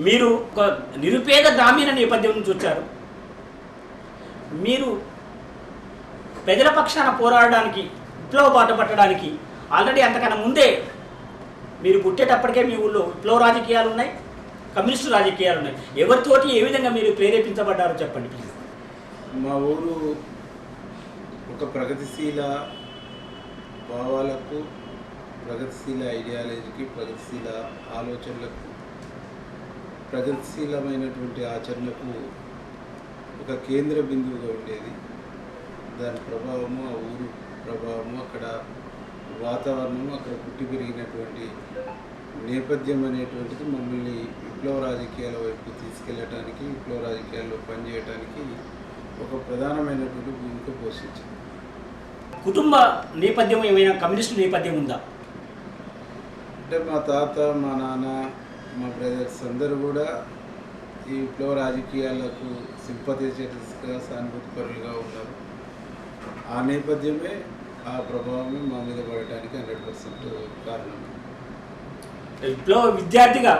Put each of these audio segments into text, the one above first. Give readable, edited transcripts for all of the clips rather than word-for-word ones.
మీరు ఒక నిరుపేద గ్రామీణ నేపథ్యం నుంచి వచ్చారు. మీరు ప్రజల పక్షాన పోరాడడానికి, విప్లవ బాట పట్టడానికి ఆల్రెడీ అంతకన్నా ముందే మీరు పుట్టేటప్పటికే మీ ఊళ్ళో విప్లవ రాజకీయాలు ఉన్నాయి, కమ్యూనిస్టు రాజకీయాలు ఉన్నాయి. ఎవరితోటి ఏ విధంగా మీరు ప్రేరేపించబడ్డారో చెప్పండి ప్లీజ్. మా ఊరు ఒక ప్రగతిశీల భావాలకు, ప్రగతిశీల ఐడియాలజీకి, ప్రగతిశీల ఆలోచనలకు, ప్రగతిశీలమైనటువంటి ఆచరణకు ఒక కేంద్ర బిందువుగా ఉండేది. దాని ప్రభావము, ఆ ఊరు ప్రభావము, అక్కడ వాతావరణము, అక్కడ పుట్టి పెరిగినటువంటి నేపథ్యం అనేటువంటిది మమ్మల్ని విప్లవ రాజకీయాల వైపు తీసుకెళ్ళటానికి, విప్లవ రాజకీయాల్లో పనిచేయడానికి ఒక ప్రధానమైనటువంటి భూమిక పోషించింది. కుటుంబ నేపథ్యం ఏమైనా కమ్యూనిస్టు నేపథ్యం ఉందా? అంటే మా తాత, మా నాన్న, మా బ్రదర్స్ అందరూ కూడా ఈ విప్లవ రాజకీయాలకు సింపథైజర్స్గా, సానుభూతిపరులుగా ఉన్నారు. ఆ నేపథ్యమే, ఆ ప్రభావమే మా మీద పడటానికి 100% కారణం. విప్లవ విద్యార్థిగా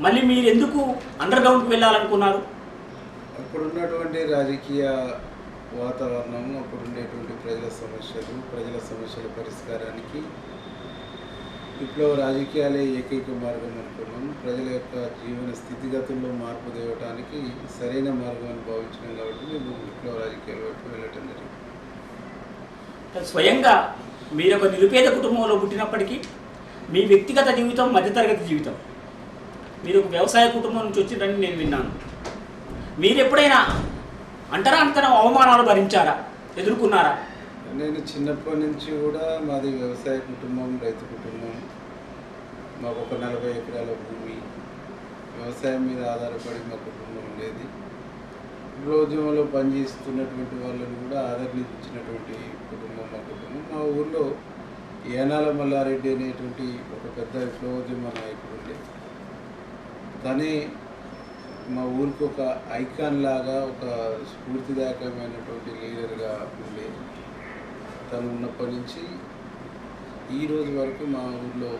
మళ్ళీ మీరు ఎందుకు అండర్ గ్రౌండ్కి వెళ్ళాలనుకున్నారు? అప్పుడున్నటువంటి రాజకీయ వాతావరణము, అప్పుడుండేటువంటి ప్రజల సమస్యల పరిష్కారానికి విప్లవ రాజకీయాలే ఏకైక మార్గం అనుకున్నాం. ప్రజల యొక్క జీవన స్థితిగతుల్లో మార్పు తేవటానికి సరైన మార్గం అని భావించినాం. కాబట్టి మేము విప్లవ రాజకీయాల వైపు వెళ్ళటం జరిగింది. స్వయంగా మీరు ఒక నిరుపేద కుటుంబంలో పుట్టినప్పటికీ మీ వ్యక్తిగత జీవితం మధ్యతరగతి జీవితం. మీరు ఒక వ్యవసాయ కుటుంబం నుంచి వచ్చిందని నేను విన్నాను. మీరు ఎప్పుడైనా అంటరానితనం, అవమానాలు భరించారా, ఎదుర్కొన్నారా? నేను చిన్నప్పటి నుంచి కూడా మాది వ్యవసాయ కుటుంబం, రైతు కుటుంబం. మాకు ఒక 40 ఎకరాల భూమి, వ్యవసాయం మీద ఆధారపడి మా కుటుంబం ఉండేది. విప్లవోద్యమంలో పనిచేస్తున్నటువంటి వాళ్ళని కూడా ఆదరించినటువంటి కుటుంబం మా కుటుంబం. మా ఊళ్ళో యానాల మల్లారెడ్డి అనేటువంటి ఒక పెద్ద విప్లవోద్యమ నాయకుడు ఉండే. తనే మా ఊరికి ఒక ఐకాన్ లాగా, ఒక స్ఫూర్తిదాయకమైనటువంటి లీడర్గా ఉండే. తను ఉన్నప్పటి నుంచి ఈ రోజు వరకు మా ఊళ్ళో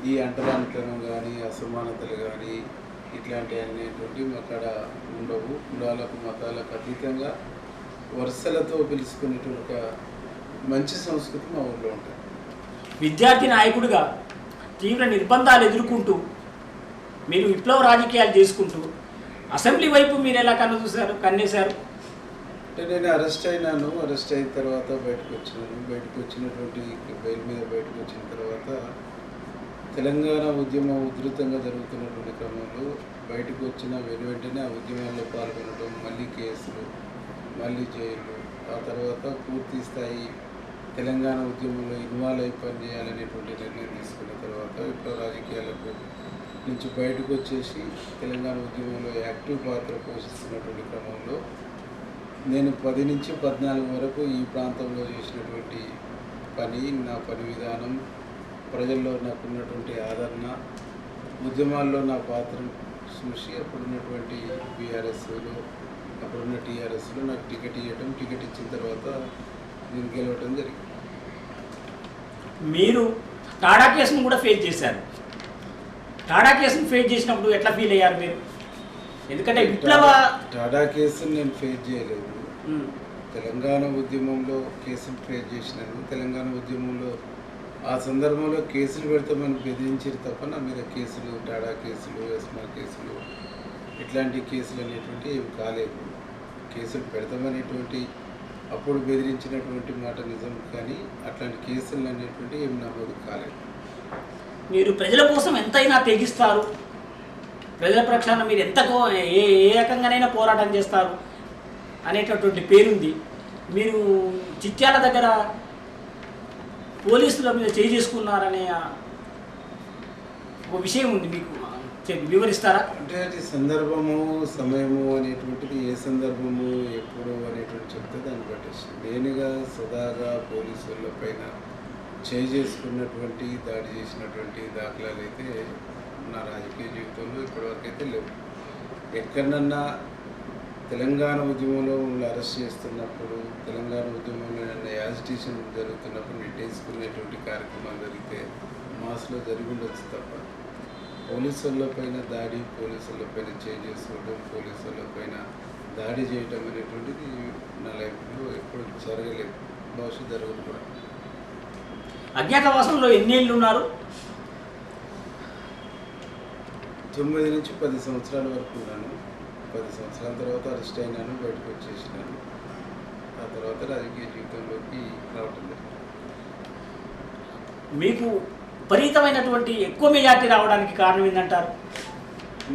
ఈ అంటరానితనం కానీ, అసమానతలు కానీ, ఇట్లాంటివి అనేటువంటివి అక్కడ ఉండవు. కులాలకు, మతాలకు అతీతంగా వరుసలతో పిలుచుకునేటువంటి ఒక మంచి సంస్కృతి మా ఊళ్ళో ఉంటుంది. విద్యార్థి నాయకుడిగా తీవ్ర నిర్బంధాలు ఎదుర్కొంటూ మీరు విప్లవ రాజకీయాలు చేసుకుంటూ అసెంబ్లీ వైపు మీరు ఎలా కన్నేశారు? అంటే నేను అరెస్ట్ అయినాను. అరెస్ట్ అయిన తర్వాత బయటకు వచ్చినాను. బయటకు వచ్చినటువంటి బెయిల్ మీద బయటకు వచ్చిన తర్వాత తెలంగాణ ఉద్యమం ఉధృతంగా జరుగుతున్నటువంటి క్రమంలో బయటకు వచ్చిన వెంటనే ఆ ఉద్యమాల్లో పాల్గొనడం, మళ్ళీ కేసులు, మళ్ళీ జైలు, ఆ తర్వాత పూర్తి స్థాయి తెలంగాణ ఉద్యమంలో ఇన్వాల్వ్ అయి పనిచేయాలనేటువంటి నిర్ణయం తీసుకున్న తర్వాత విప్లవ రాజకీయాలకు నుంచి బయటకు వచ్చేసి తెలంగాణ ఉద్యమంలో యాక్టివ్ పాత్ర పోషిస్తున్నటువంటి క్రమంలో నేను 10 నుంచి 14 వరకు ఈ ప్రాంతంలో చేసినటువంటి పని, నా పని విధానం, ప్రజల్లో నాకున్నటువంటి ఆదరణ, ఉద్యమాల్లో నా పాత్ర చూసి అప్పుడున్నటువంటి బీఆర్ఎస్లో, అప్పుడున్న టీఆర్ఎస్లో నాకు టికెట్ ఇవ్వటం, టికెట్ ఇచ్చిన తర్వాత నేను గెలవటం జరిగింది. మీరు టాడా కేసును కూడా ఫేస్ చేశారు. టాడా కేసును ఫేస్ చేసినప్పుడు ఎట్లా ఫీల్ అయ్యారు మీరు? ఎందుకంటే విప్లవ టాడా కేసును నేను ఫేస్ చేయలేదు. తెలంగాణ ఉద్యమంలో కేసులు ఫేస్ చేసినాను. తెలంగాణ ఉద్యమంలో ఆ సందర్భంలో కేసులు పెడతామని బెదిరించారు తప్ప నా మీద కేసులు, టాడా కేసులు, ఎస్మా కేసులు, ఇట్లాంటి కేసులు అనేటువంటి ఏమి కాలేదు. కేసులు పెడతామనేటువంటి అప్పుడు బెదిరించినటువంటి మాట నిజం, కానీ అట్లాంటి కేసులు అనేటువంటి ఏమి నమోదు కాలేదు. మీరు ప్రజల కోసం ఎంతైనా తెగిస్తారు, ప్రజల పక్షాన మీరు ఎంతకో ఏ రకంగానైనా పోరాటం చేస్తారు అనేటటువంటి పేరుంది. మీరు చిట్యాల దగ్గర పోలీసుల మీద చేసుకున్నారనే ఒక విషయం ఉంది, మీకు వివరిస్తారా? అంటే అది సందర్భము, సమయము అనేటువంటిది ఏ సందర్భము, ఎప్పుడు అనేటువంటి చెప్తే దాన్ని బట్టి నేనుగా సదాగా పోలీసుల పైన చేసుకున్నటువంటి, దాడి చేసినటువంటి దాఖలాలు అయితే నా రాజకీయ జీవితంలో ఇప్పటివరకు అయితే లేవు. ఎక్కడన్నా తెలంగాణ ఉద్యమంలో అరెస్ట్ చేస్తున్నప్పుడు, తెలంగాణ ఉద్యమంలో యాజిటేషన్ జరుగుతున్నప్పుడు నెట్టేసుకునేటువంటి కార్యక్రమాలు జరిగితే మాస్లో జరిగి ఉండొచ్చు తప్ప పోలీసులపైన దాడి, పోలీసులపైన చేసుకోవడం, పోలీసులపైన దాడి చేయటం అనేటువంటిది నా లైఫ్లో ఎప్పుడు జరగలేదు, భవిష్యత్తు జరగదు కూడా. అజ్ఞాతవాసంలో ఎన్నేళ్ళు ఉన్నారు? 9 నుంచి 10 సంవత్సరాల వరకు ఉన్నాను. 10 సంవత్సరాల తర్వాత అరెస్ట్ అయినాను, బయటకు వచ్చేసినాను. ఆ తర్వాత రాజకీయ జీవితంలోకి రావటం జరిగింది. మీకు విపరీతమైనటువంటి ఎక్కువ మెజార్టీ రావడానికి కారణం ఏంటంటారు?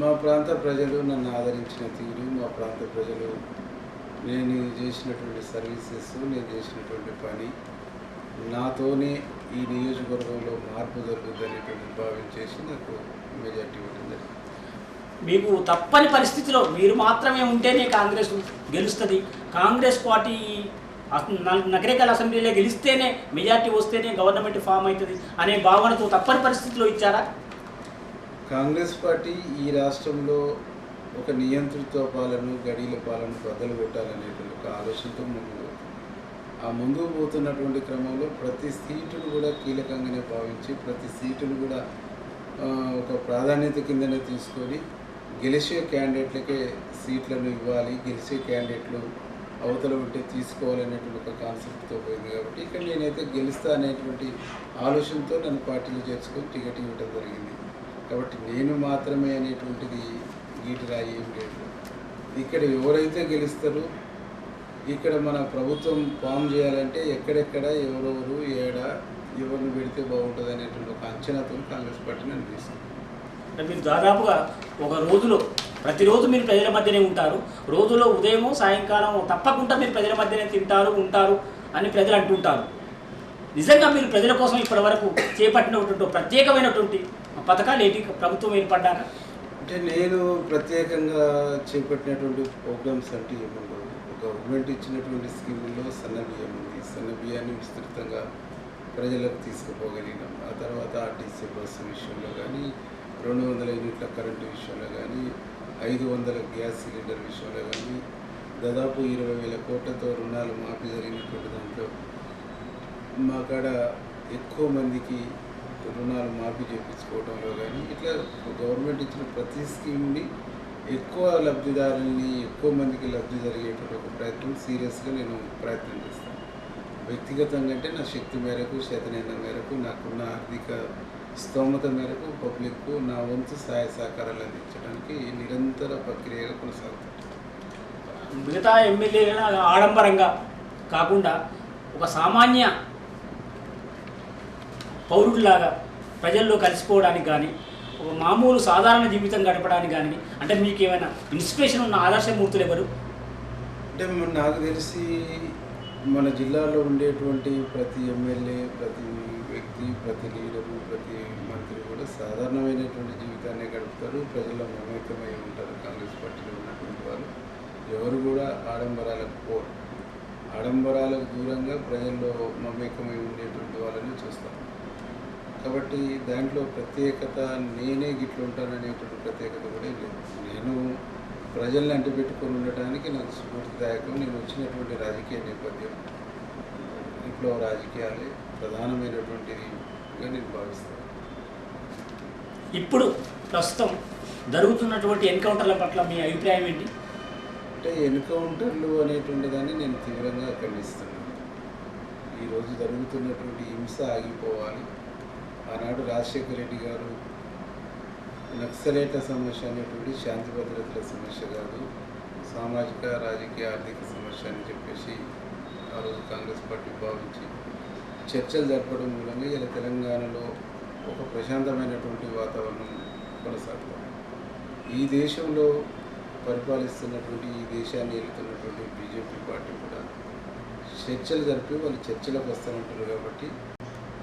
మా ప్రాంత ప్రజలు నన్ను ఆదరించిన తీరు, మా ప్రాంత ప్రజలు నేను చేసినటువంటి సర్వీసెస్, నేను చేసినటువంటి పని, నాతోనే ఈ నియోజకవర్గంలో మార్పు జరుగుతుంది అనేటువంటి భావించేసి నాకు మెజార్టీ ఇవ్వడం జరిగింది. మీకు తప్పని పరిస్థితిలో మీరు మాత్రమే ఉంటేనే కాంగ్రెస్ గెలుస్తుంది, కాంగ్రెస్ పార్టీ నగరేకల్ అసెంబ్లీలో గెలిస్తేనే మెజార్టీ వస్తేనే గవర్నమెంట్ ఫామ్ అవుతుంది అనే భావనతో తప్పని పరిస్థితిలో ఇచ్చారా? కాంగ్రెస్ పార్టీ ఈ రాష్ట్రంలో ఒక నియంతృత్వ పాలన, గడీల పాలన బద్దలు కొట్టాలనేటువంటి ఒక ఆలోచనతో ముందుకు పోతుంది. ఆ ముందుకు పోతున్నటువంటి క్రమంలో ప్రతి సీటును కూడా కీలకంగానే భావించి, ప్రతి సీటును కూడా ఒక ప్రాధాన్యత కిందనే తీసుకొని గెలిచే క్యాండిడేట్లకే సీట్లను ఇవ్వాలి, గెలిచే క్యాండిడేట్లు అవతల ఉంటే తీసుకోవాలనేటువంటి ఒక కాన్సెప్ట్తో పోయింది. కాబట్టి ఇక్కడ నేనైతే గెలుస్తా అనేటువంటి ఆలోచనతో నన్ను పార్టీలో చేర్చుకొని టికెట్ ఇవ్వడం జరిగింది. కాబట్టి నేను మాత్రమే అనేటువంటిది గీటిరాయి ఏం లేదు. ఇక్కడ ఎవరైతే గెలుస్తారో, ఇక్కడ మన ప్రభుత్వం ఫామ్ చేయాలంటే ఎక్కడెక్కడ ఎవరెవరు ఎవరిని పెడితే బాగుంటుంది అనేటువంటి ఒక అంచనాతో కాంగ్రెస్ పార్టీని అనిపిస్తుంది. అంటే మీరు దాదాపుగా ఒక రోజులో ప్రతిరోజు మీరు ప్రజల మధ్యనే ఉంటారు, రోజులో ఉదయం సాయంకాలం తప్పకుండా మీరు ప్రజల మధ్యనే ఉంటారు అని ప్రజలు అంటుంటారు. నిజంగా మీరు ప్రజల కోసం ఇప్పటి వరకు చేపట్టినటువంటి ప్రత్యేకమైనటువంటి పథకాలు ఏంటి ప్రభుత్వం ఏర్పడ్డాక? అంటే నేను ప్రత్యేకంగా చేపట్టినటువంటి ప్రోగ్రామ్స్ అంటే ఏముండవు. గవర్నమెంట్ ఇచ్చినటువంటి స్కీముల్లో సన్న బియ్యం ఉంది. సన్న బియ్యాన్ని విస్తృతంగా ప్రజలకు తీసుకుపోగలిగినాం. ఆ తర్వాత ఆర్టీసీ బస్సు విషయంలో కానీ, 200 యూనిట్ల కరెంటు విషయంలో కానీ, 500 గ్యాస్ సిలిండర్ విషయంలో కానీ, దాదాపు 20,000 కోట్లతో రుణాలు మాఫీ జరిగినటువంటి దాంట్లో మా కాడ ఎక్కువ మందికి రుణాలు మాఫీ చేయించుకోవడంలో కానీ, ఇట్లా గవర్నమెంట్ ఇచ్చిన ప్రతి స్కీమ్ని ఎక్కువ లబ్ధిదారుల్ని, ఎక్కువ మందికి లబ్ధి జరిగేటువంటి ఒక ప్రయత్నం సీరియస్గా నేను ప్రయత్నం చేస్తాను. వ్యక్తిగతంగా అంటే నా శక్తి మేరకు, చేతనైన మేరకు, నాకున్న ఆర్థిక స్తోమత మేరకు పబ్లిక్కు నా వంతు సహాయ సహకారాలు అందించడానికి నిరంతర ప్రక్రియగా కొనసాగుతుంది. మిగతా ఎమ్మెల్యేల ఆడంబరంగా కాకుండా ఒక సామాన్య పౌరుడిలాగా ప్రజల్లో కలిసిపోవడానికి కానీ, ఒక మామూలు సాధారణ జీవితం గడపడానికి కానీ, అంటే మీకు ఏమైనా ఇన్స్పిరేషన్ ఉన్న ఆదర్శమూర్తులు ఎవరు? అంటే నాకు తెలిసి మన జిల్లాలో ఉండేటువంటి ప్రతి ఎమ్మెల్యే, ప్రతి వ్యక్తి, ప్రతి లీడరు, ప్రతి మంత్రి కూడా సాధారణమైనటువంటి జీవితాన్ని గడుపుతారు, ప్రజల్లో మమేకమై ఉంటారు. కాంగ్రెస్ పార్టీలో ఉన్నటువంటి వాళ్ళు ఎవరు కూడా ఆడంబరాలకు పోరు. ఆడంబరాలకు దూరంగా ప్రజల్లో మమేకమై ఉండేటువంటి వాళ్ళని చూస్తాం. కాబట్టి దాంట్లో ప్రత్యేకత నేనే గిట్ల ఉంటాననేటువంటి ప్రత్యేకత కూడా లేదు. నేను ప్రజల్ని అంటిపెట్టుకొని ఉండటానికి నాకు స్ఫూర్తిదాయకం. నేను వచ్చినటువంటి రాజకీయ నేపథ్యం, విప్లవ రాజకీయాలే ప్రధానమైనటువంటిదిగా నేను భావిస్తాను. ఇప్పుడు ప్రస్తుతం జరుగుతున్నటువంటి ఎన్కౌంటర్ల పట్ల మీ అభిప్రాయం ఏంటి? అంటే ఎన్కౌంటర్లు అనేటువంటి దాన్ని నేను తీవ్రంగా ఖండిస్తున్నాను. ఈరోజు జరుగుతున్నటువంటి హింస ఆగిపోవాలి. ఆనాడు రాజశేఖర రెడ్డి గారు నక్సలైట్ల సమస్య అనేటువంటి శాంతి భద్రతల సమస్య కాదు, సామాజిక, రాజకీయ, ఆర్థిక సమస్య అని చెప్పేసి ఆ రోజు కాంగ్రెస్ పార్టీ భావించి చర్చలు జరపడం మూలంగా ఇలా తెలంగాణలో ఒక ప్రశాంతమైనటువంటి వాతావరణం కొనసాగుతుంది. ఈ దేశంలో పరిపాలిస్తున్నటువంటి, ఈ దేశాన్ని ఏలుతున్నటువంటి బీజేపీ పార్టీ కూడా చర్చలు జరిపి వాళ్ళు చర్చలకు వస్తానంటారు. కాబట్టి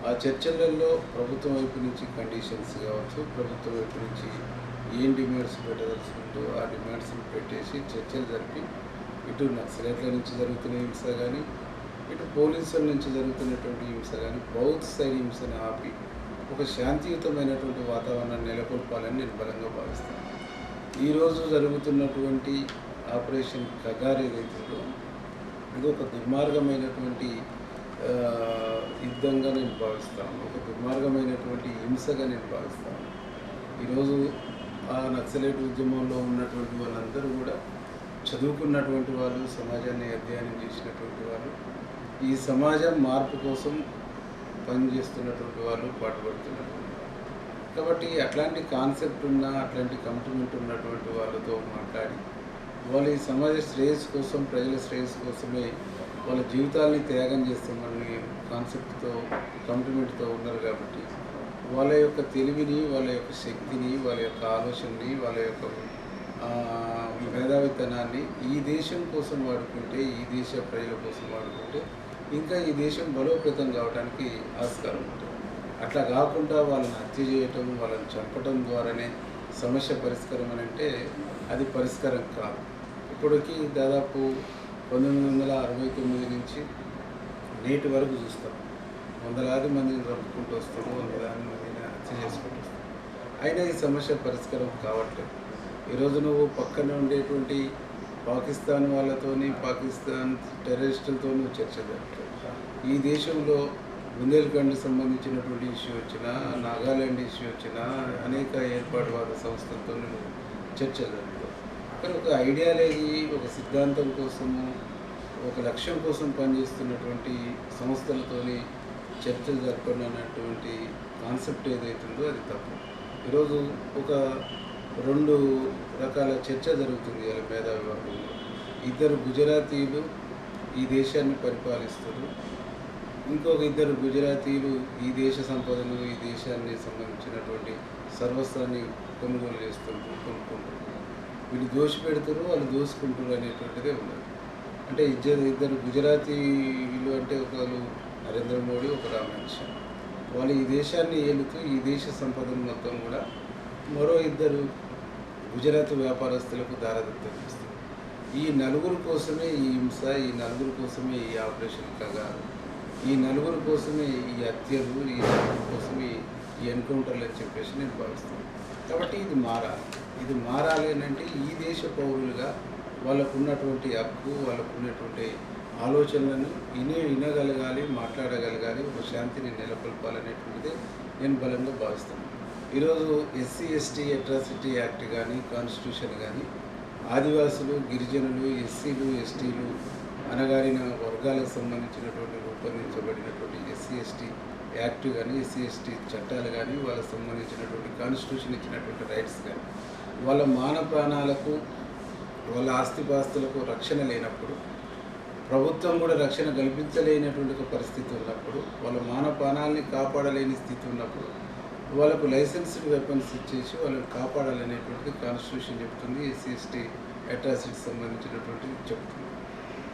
ఆ చర్చలలో ప్రభుత్వం వైపు నుంచి కండిషన్స్ కావచ్చు, ప్రభుత్వం వైపు నుంచి ఏం డిమాండ్స్ పెట్టదలుచుకుంటూ ఆ డిమాండ్స్ని పెట్టేసి చర్చలు జరిపి ఇటు నక్సలైట్ల నుంచి జరుగుతున్న హింస కానీ, ఇటు పోలీసుల నుంచి జరుగుతున్నటువంటి హింస కానీ, బౌత్ సైడ్ హింసను ఆపి ఒక శాంతియుతమైనటువంటి వాతావరణాన్ని నెలకొల్పాలని నేను బలంగా భావిస్తాను. ఈరోజు జరుగుతున్నటువంటి ఆపరేషన్ కగార్ ఏదైతుందో ఇది ఒక దుర్మార్గమైనటువంటి యుద్ధంగా నేను భావిస్తాను, ఒక దుర్మార్గమైనటువంటి హింసగా నేను భావిస్తాను. ఈరోజు ఆ నక్సలైట్ ఉద్యమంలో ఉన్నటువంటి వాళ్ళందరూ కూడా చదువుకున్నటువంటి వాళ్ళు, సమాజాన్ని అధ్యయనం చేసినటువంటి వాళ్ళు, ఈ సమాజం మార్పు కోసం పనిచేస్తున్నటువంటి వాళ్ళు, పాటుపడుతున్నటువంటి వాళ్ళు. కాబట్టి అట్లాంటి కాన్సెప్ట్ ఉన్న, అట్లాంటి కమిట్మెంట్ ఉన్నటువంటి వాళ్ళతో మాట్లాడి వాళ్ళు ఈ సమాజ శ్రేయస్సు కోసం, ప్రజల శ్రేయస్సు కోసమే వాళ్ళ జీవితాల్ని త్యాగం చేస్తామని కాన్సెప్ట్తో, కమిట్మెంట్తో ఉన్నారు. కాబట్టి వాళ్ళ యొక్క తెలివిని, వాళ్ళ యొక్క శక్తిని, వాళ్ళ యొక్క ఆలోచనని, వాళ్ళ యొక్క మేధావితనాన్ని ఈ దేశం కోసం వాడుకుంటే, ఈ దేశ ప్రజల కోసం వాడుకుంటే ఇంకా ఈ దేశం బలోపేతం కావడానికి ఆస్కారం ఉంటుంది. అట్లా కాకుండా వాళ్ళని హత్య చేయటం, వాళ్ళని చంపటం ద్వారానే సమస్య పరిష్కారం అని అంటే అది పరిష్కారం కాదు. ఇప్పటికీ దాదాపు 1969 నుంచి నేటి వరకు చూస్తాం, వందలాది మందిని చంపుకుంటూ వస్తాము, వందలాది మందిని హత్య చేసుకుంటూ వస్తాం. అయినా ఈ సమస్య పరిష్కారం కావట్లేదు. ఈరోజు నువ్వు పక్కన ఉండేటువంటి పాకిస్తాన్ వాళ్ళతోని, పాకిస్తాన్ టెర్రరిస్టులతో నువ్వు చర్చ జరుపుతావు. ఈ దేశంలో బుందేల్ఖండ్ సంబంధించినటువంటి ఇష్యూ వచ్చినా, నాగాల్యాండ్ ఇష్యూ వచ్చినా అనేక ఏర్పాటువాద సంస్థలతో నువ్వు చర్చ జరుపుతావు. కానీ ఒక ఐడియాలజీ, ఒక సిద్ధాంతం కోసము, ఒక లక్ష్యం కోసం పనిచేస్తున్నటువంటి సంస్థలతోని చర్చలు జరపనటువంటి కాన్సెప్ట్ ఏదైతుందో అది తప్పు. ఈరోజు ఒక 2 రకాల చర్చ జరుగుతుంది ఇలా మేధావి వర్గంలో. ఇద్దరు గుజరాతీలు ఈ దేశాన్ని పరిపాలిస్తారు, ఇంకొక ఇద్దరు గుజరాతీలు ఈ దేశ సంపదను, ఈ దేశాన్ని సంబంధించినటువంటి సర్వస్వాన్ని కొనుగోలు చేస్తుంటారు, కొనుక్కుంటారు. వీళ్ళు దోషపెడతారు, వాళ్ళు దోసుకుంటారు అనేటువంటిదే ఉన్నది. అంటే ఇద్దరు గుజరాతీలు అంటే ఒకరు నరేంద్ర మోడీ, ఒకరు అమిత్ షా. వాళ్ళు ఈ దేశాన్ని ఏలుతూ ఈ దేశ సంపదను మొత్తం కూడా మరో ఇద్దరు గుజరాత్ వ్యాపారస్తులకు దారదత్తం చేస్తారు. ఈ నలుగురు కోసమే ఈ హింస, ఈ నలుగురు కోసమే ఈ ఆపరేషన్ కగారు, ఈ నలుగురు కోసమే ఈ హత్యలు, ఈ నలుగురు కోసమే ఈ ఎన్కౌంటర్లు అని చెప్పేసి నేను భావిస్తాను. కాబట్టి ఇది మారాలి. ఇది మారాలి అంటే ఈ దేశ పౌరులుగా వాళ్ళకు ఉన్నటువంటి హక్కు, వాళ్ళకు ఉన్నటువంటి ఆలోచనలను వినగలగాలి, మాట్లాడగలగాలి, ఒక శాంతిని నెలకొల్పాలనేటువంటిదే నేను బలంగా భావిస్తాను. ఈరోజు ఎస్సీ ఎస్టీ అట్రాసిటీ యాక్ట్ కానీ, కాన్స్టిట్యూషన్ కానీ, ఆదివాసులు, గిరిజనులు, ఎస్సీలు, ఎస్టీలు, అణగారిన వర్గాలకు సంబంధించినటువంటి రూపొందించబడినటువంటి ఎస్సీ ఎస్టీ యాక్ట్ కానీ, ఎస్సీ ఎస్టీ చట్టాలు కానీ, వాళ్ళకు సంబంధించినటువంటి కాన్స్టిట్యూషన్ ఇచ్చినటువంటి రైట్స్ కానీ, వాళ్ళ మాన ప్రాణాలకు, వాళ్ళ ఆస్తిపాస్తులకు రక్షణ లేనప్పుడు, ప్రభుత్వం కూడా రక్షణ కల్పించలేనటువంటి ఒక పరిస్థితి ఉన్నప్పుడు, వాళ్ళ మాన ప్రాణాలని కాపాడలేని స్థితి ఉన్నప్పుడు వాళ్ళకు లైసెన్స్డ్ వెపన్స్ ఇచ్చేసి వాళ్ళని కాపాడాలనేటువంటిది కాన్స్టిట్యూషన్ చెప్తుంది, ఎస్సీ ఎస్టీ అట్రాసిటీకి సంబంధించినటువంటిది చెప్తుంది.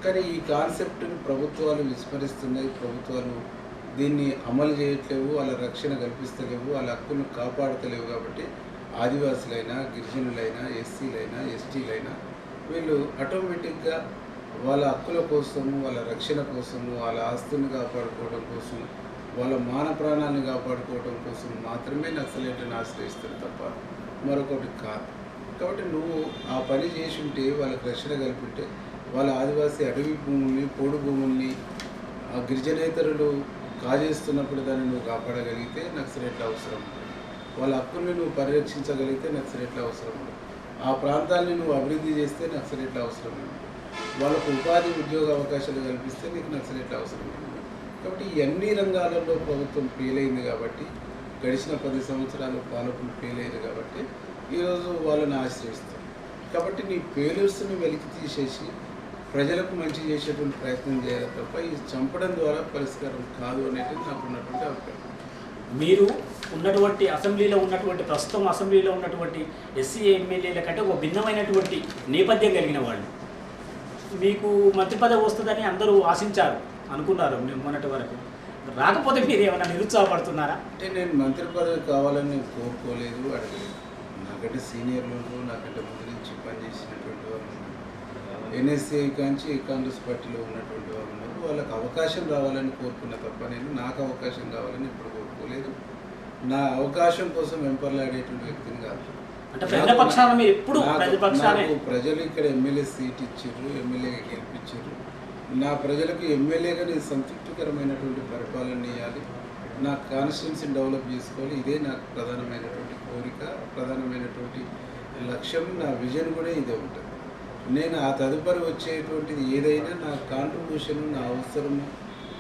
కానీ ఈ కాన్సెప్ట్ని ప్రభుత్వాలు విస్మరిస్తున్నాయి, ప్రభుత్వాలు దీన్ని అమలు చేయట్లేవు, వాళ్ళ రక్షణ కల్పిస్తలేవు, వాళ్ళ హక్కులను కాపాడతలేవు. కాబట్టి ఆదివాసులైనా, గిరిజనులైనా, ఎస్సీలైనా, ఎస్టీలైనా వీళ్ళు ఆటోమేటిక్గా వాళ్ళ హక్కుల కోసము, వాళ్ళ రక్షణ కోసము, వాళ్ళ ఆస్తులను కాపాడుకోవడం కోసం, వాళ్ళ మాన ప్రాణాలను కాపాడుకోవడం కోసం మాత్రమే నక్సలైట్లను ఆశ్రయిస్తారు తప్ప మరొకటి కాదు. కాబట్టి నువ్వు ఆ పని చేసి ఉంటే, వాళ్ళకి రక్షణ కల్పింటే, వాళ్ళ ఆదివాసీ అడవి భూముల్ని, పోడు భూముల్ని ఆ గిరిజనేతరులు కాజేస్తున్నప్పుడు దాన్ని నువ్వు కాపాడగలిగితే నక్సలైట్ల అవసరం ఉంటుంది. వాళ్ళ హక్కుల్ని నువ్వు పరిరక్షించగలిగితే నక్సలైట్ల అవసరం ఉంటుంది. ఆ ప్రాంతాన్ని నువ్వు అభివృద్ధి చేస్తే నక్సలైట్ల అవసరం ఉంటుంది. వాళ్ళకు ఉపాధి, ఉద్యోగ అవకాశాలు కల్పిస్తే నీకు నక్సలైట్ల అవసరం ఉంటుంది. కాబట్టి ఈ అన్ని రంగాలలో ప్రభుత్వం ఫెయిల్ అయింది. కాబట్టి గడిచిన 10 సంవత్సరాలు పాలకులు ఫెయిల్ అయ్యారు. కాబట్టి ఈరోజు వాళ్ళని ఆశ్రయిస్తారు. కాబట్టి నీ ఫెయిల్యూర్స్ని వెలికి తీసేసి ప్రజలకు మంచి చేసేటువంటి ప్రయత్నం చేయాలి తప్ప ఈ చంపడం ద్వారా పరిష్కారం కాదు అనేది నాకు ఉన్నటువంటి అభిప్రాయం. మీరు ఉన్నటువంటి అసెంబ్లీలో ఉన్నటువంటి, ప్రస్తుతం అసెంబ్లీలో ఉన్నటువంటి ఎస్సీ ఎమ్మెల్యేల కంటే ఒక భిన్నమైనటువంటి నేపథ్యం కలిగిన వాళ్ళు. మీకు మంత్రి పదవి వస్తుందని అందరూ ఆశించారు, అనుకున్నారు మొన్నటి వరకు. రాకపోతే మీరు ఏమైనా నిరుత్సాహపడుతున్నారా? అంటే నేను మంత్రి పదవి కావాలని నేను కోరుకోలేదు, అడగలేదు. నాకంటే సీనియర్లు, నాకంటే ముందు నుంచి పనిచేసినటువంటి వాళ్ళు ఉన్నారు. ఎన్ఎస్సీఐ కాంచి కాంగ్రెస్ పార్టీలో ఉన్నటువంటి వాళ్ళు ఉన్నారు. వాళ్ళకి అవకాశం రావాలని కోరుకున్న తప్ప నేను నాకు అవకాశం కావాలని ఇప్పుడు కోరుకోలేదు. నా అవకాశం కోసం వెంపర్లాడేటువంటి వ్యక్తిని కాదు. అంటే ప్రజల పక్షాన మీరు ఎప్పుడు ప్రజలు ఇక్కడ ఎమ్మెల్యే సీట్ ఇచ్చారు, ఎమ్మెల్యేగా గెలిపించారు. నా ప్రజలకు ఎమ్మెల్యేగా నేను సంతృప్తికరమైనటువంటి పరిపాలన ఇవ్వాలి. నా కాన్స్టిట్యున్సీని డెవలప్ చేసుకోవాలి. ఇదే నాకు ప్రధానమైనటువంటి కోరిక, ప్రధానమైనటువంటి లక్ష్యం. నా విజన్ కూడా ఇదే ఉంటుంది. నేను ఆ తదుపరి వచ్చేటువంటిది ఏదైనా నా కాంట్రిబ్యూషన్, నా అవసరము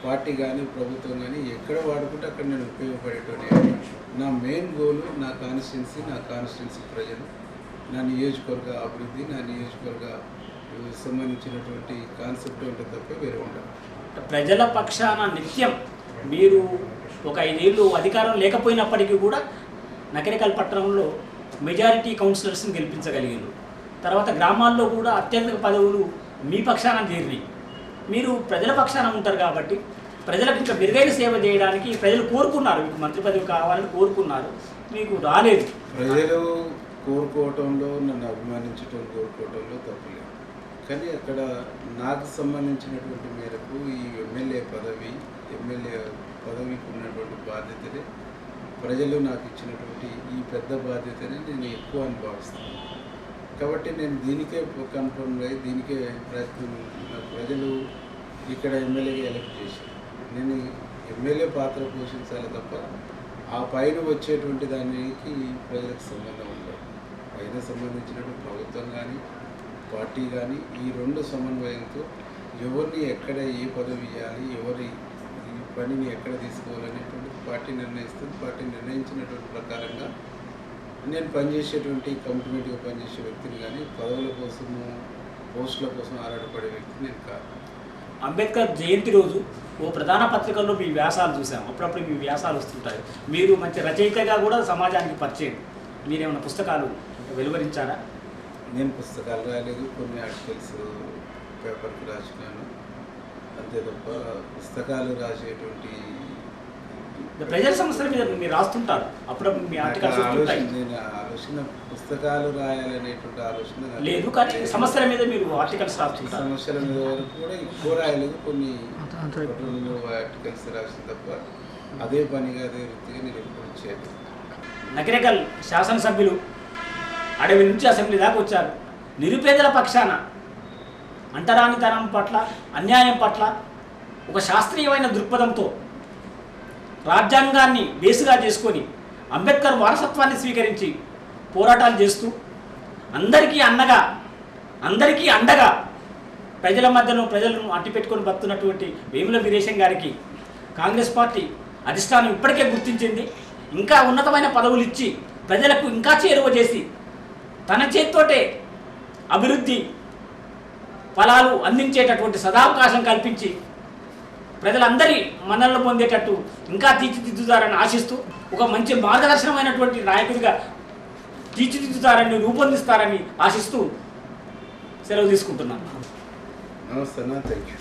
పార్టీ కానీ ప్రభుత్వం కానీ ఎక్కడ వాడుకుంటే అక్కడ నేను ఉపయోగపడేటువంటి నా మెయిన్ గోల్ నా కాన్స్టిట్యున్సీ ప్రజలు, నా నియోజకవర్గ అభివృద్ధి, నా నియోజకవర్గ సంబంధించినటువంటి కాన్సెప్ట్ ఉంటుంది తప్ప వేరే ఉండదు. ప్రజల పక్షాన నిత్యం మీరు ఒక 5 ఏళ్ళు అధికారం లేకపోయినప్పటికీ కూడా నకరికల్ పట్టణంలో మెజారిటీ కౌన్సిలర్స్ని గెలిపించగలిగారు. తర్వాత గ్రామాల్లో కూడా అత్యధిక పదవులు మీ పక్షాన చేరినాయి. మీరు ప్రజల పక్షాన ఉంటారు కాబట్టి ప్రజలకు ఇంకా మెరుగైన సేవ చేయడానికి ప్రజలు కోరుకున్నారు, మీకు మంత్రి పదవి కావాలని కోరుకున్నారు, మీకు రాలేదు. ప్రజలు కోరుకోవటంలో, నన్ను అభిమానించడం కోరుకోవటంలో తప్పులేదు. కానీ అక్కడ నాకు సంబంధించినటువంటి మేరకు ఈ ఎమ్మెల్యే పదవికి ఉన్నటువంటి బాధ్యతనే, ప్రజలు నాకు ఇచ్చినటువంటి ఈ పెద్ద బాధ్యతని నేను ఎక్కువ అని భావిస్తాను. కాబట్టి నేను దీనికే కన్ఫర్మ్ అయ్యి దీనికే ప్రజలు ఇక్కడ ఎమ్మెల్యేగా ఎలక్ట్ చేశారు. నేను ఎమ్మెల్యే పాత్ర పోషించాలి తప్ప ఆ పైన వచ్చేటువంటి దానికి ప్రజలకు సంబంధం ఉండదు. పైన సంబంధించినటువంటి ప్రభుత్వం కానీ పార్టీ కానీ ఈ రెండు సమన్వయంతో ఎవరిని ఎక్కడ ఏ పదవి ఇవ్వాలి, ఎవరి ఈ పనిని ఎక్కడ తీసుకోవాలనేటువంటి పార్టీ నిర్ణయిస్తుంది. పార్టీ నిర్ణయించినటువంటి ప్రకారంగా నేను పనిచేసేటువంటి కమిట్మెంట్గా పనిచేసే వ్యక్తిని కానీ పదవుల కోసము పోస్టుల కోసం ఆరాటపడే వ్యక్తిని నేను కాదు. అంబేద్కర్ జయంతి రోజు ఓ ప్రధాన పత్రికల్లో మీ వ్యాసాలు చూసాము. అప్పుడప్పుడు మీ వ్యాసాలు వస్తుంటాయి. మీరు మంచి రచయితగా కూడా సమాజానికి పరిచయం. మీరేమైనా పుస్తకాలు వెలువరించారా? నేను పుస్తకాలు రాయలేదు, కొన్ని ఆర్టికల్స్ పేపర్కి రాసినాను అంతే తప్ప పుస్తకాలు రాసేటువంటి ప్రజల సమస్యల మీద మీరు రాస్తుంటారు. అప్పుడప్పుడు మీ ఆర్టికల్స్ వస్తుంటాయి. నేను ఆలోచన పుస్తకాలు రాయాలనేటువంటి ఆలోచన లేదు, కానీ సమస్యల మీద మీరు ఆర్టికల్స్ రాస్తుంటారు. సమస్యల మీద వరకు కూడా ఎక్కువ రాయలేదు, కొన్ని 2 ఆర్టికల్స్ రాసిన తప్ప అదే పనిగా అదే వృత్తిగా నేను ఎప్పుడు చేయలేదు. నకరికల్ శాసనసభ్యులు అడవి నుంచి అసెంబ్లీ దాకా వచ్చారు. నిరుపేదల పక్షాన అంటరానితనం పట్ల, అన్యాయం పట్ల ఒక శాస్త్రీయమైన దృక్పథంతో రాజ్యాంగాన్ని బేసుగా చేసుకొని అంబేద్కర్ వారసత్వాన్ని స్వీకరించి పోరాటాలు చేస్తూ అందరికీ అండగా ప్రజల మధ్యలో ప్రజలను అట్టిపెట్టుకొని బతున్నటువంటి వేముల వీరేశం గారికి కాంగ్రెస్ పార్టీ అధిష్టానం ఇప్పటికే గుర్తించింది. ఇంకా ఉన్నతమైన పదవులు ఇచ్చి ప్రజలకు ఇంకా చేరువ చేసి తన చేతితోటే అభివృద్ధి ఫలాలు అందించేటటువంటి సదావకాశం కల్పించి ప్రజలందరి మన్ననలు పొందేటట్టు ఇంకా తీర్చిదిద్దుతారని ఆశిస్తూ ఒక మంచి మార్గదర్శనమైనటువంటి నాయకుడిగా తీర్చిదిద్దుతారని, రూపొందిస్తారని ఆశిస్తూ సెలవు తీసుకుంటున్నాను. నమస్తే, థ్యాంక్ యూ.